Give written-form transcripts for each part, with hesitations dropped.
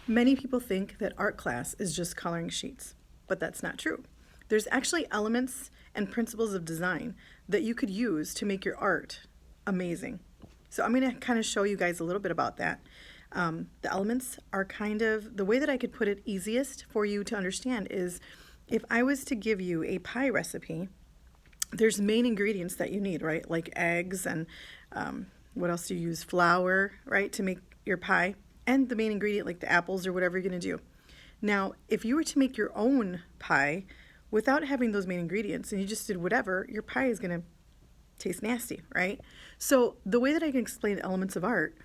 Many people think that art class is just coloring sheets, but that's not true. There's actually elements and principles of design that you could use to make your art amazing. So I'm going to kind of show you guys a little bit about that. The elements are kind of, the way that I could put it easiest for you to understand is if I was to give you a pie recipe, there's main ingredients that you need, right? Like eggs and what else do you use? Flour, right? To make your pie. And the main ingredient like the apples or whatever you're going to do. Now, if you were to make your own pie without having those main ingredients and you just did whatever, your pie is going to taste nasty, right? So the way that I can explain the elements of art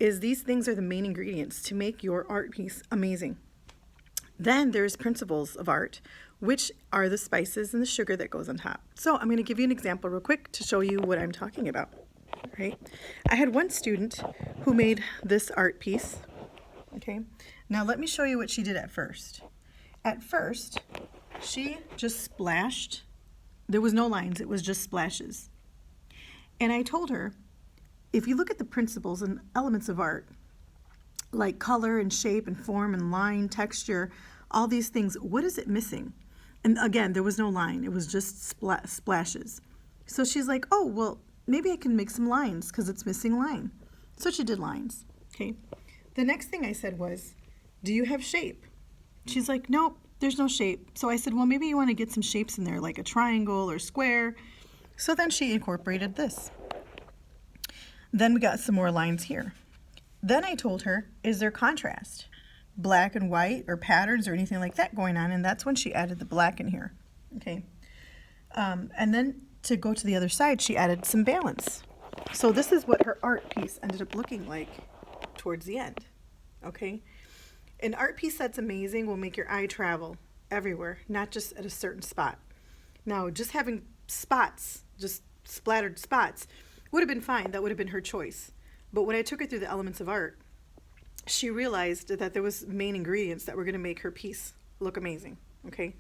is these things are the main ingredients to make your art piece amazing. Then there's principles of art, which are the spices and the sugar that goes on top. So I'm going to give you an example real quick to show you what I'm talking about. Right? I had one student who made this art piece. Okay, now let me show you what she did at first. At first, she just splashed. There was no lines, it was just splashes. And I told her, if you look at the principles and elements of art, like color and shape and form and line, texture, all these things, what is it missing? And again, there was no line, it was just splashes. So she's like, oh, well, maybe I can make some lines because it's missing line. So she did lines, okay? The next thing I said was, do you have shape? She's like, nope, there's no shape. So I said, well, maybe you want to get some shapes in there, like a triangle or square. So then she incorporated this. Then we got some more lines here. Then I told her, is there contrast? Black and white or patterns or anything like that going on? And that's when she added the black in here, okay? And then to go to the other side, she added some balance. So this is what her art piece ended up looking like towards the end, okay? An art piece that's amazing will make your eye travel everywhere, not just at a certain spot. Now, just having spots, just splattered spots, would have been fine. That would have been her choice. But when I took her through the elements of art, she realized that there was main ingredients that were going to make her piece look amazing, okay?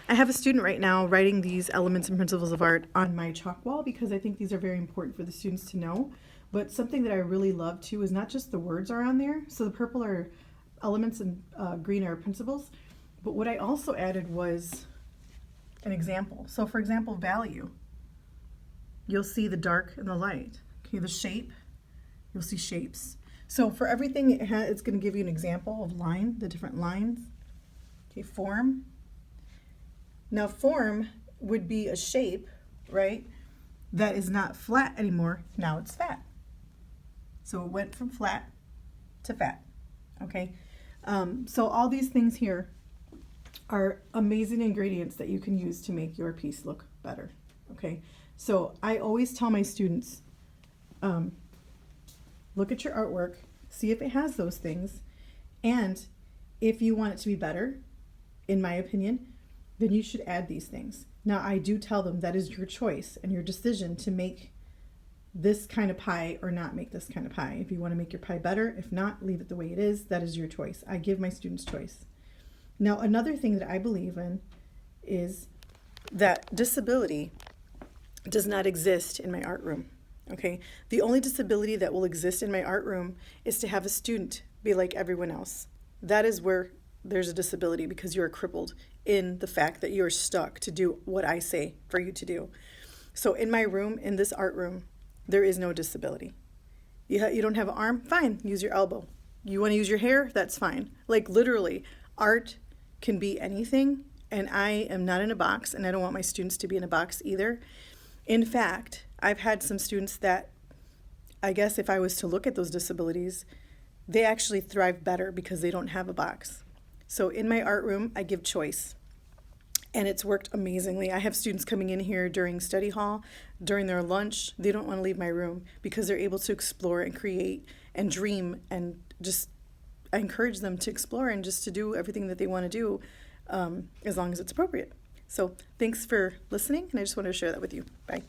I have a student right now writing these elements and principles of art on my chalk wall because I think these are very important for the students to know. But something that I really love too is not just the words are on there. So the purple are elements and green are principles. But what I also added was an example. So for example, value. You'll see the dark and the light. Okay, the shape, you'll see shapes. So for everything, it's going to give you an example of line, the different lines. Okay, form. Now form would be a shape, right, that is not flat anymore. Now it's fat. So it went from flat to fat, okay? So all these things here are amazing ingredients that you can use to make your piece look better, okay? So I always tell my students, look at your artwork, see if it has those things, and if you want it to be better, in my opinion, then you should add these things. Now, I do tell them that is your choice and your decision to make this kind of pie or not make this kind of pie. If you want to make your pie better, if not, leave it the way it is. That is your choice. I give my students choice. Now, another thing that I believe in is that disability does not exist in my art room, okay? The only disability that will exist in my art room is to have a student be like everyone else. That is where there's a disability because you're crippled in the fact that you're stuck to do what I say for you to do. So in my room, in this art room, there is no disability. You don't have an arm? Fine, use your elbow. You want to use your hair? That's fine. Like literally, art can be anything, and I am not in a box, and I don't want my students to be in a box either. In fact, I've had some students that, I guess if I was to look at those disabilities, they actually thrive better because they don't have a box. So in my art room, I give choice, and it's worked amazingly. I have students coming in here during study hall, during their lunch. They don't want to leave my room because they're able to explore and create and dream, and just I encourage them to explore and just to do everything that they want to do as long as it's appropriate. So thanks for listening, and I just wanted to share that with you. Bye.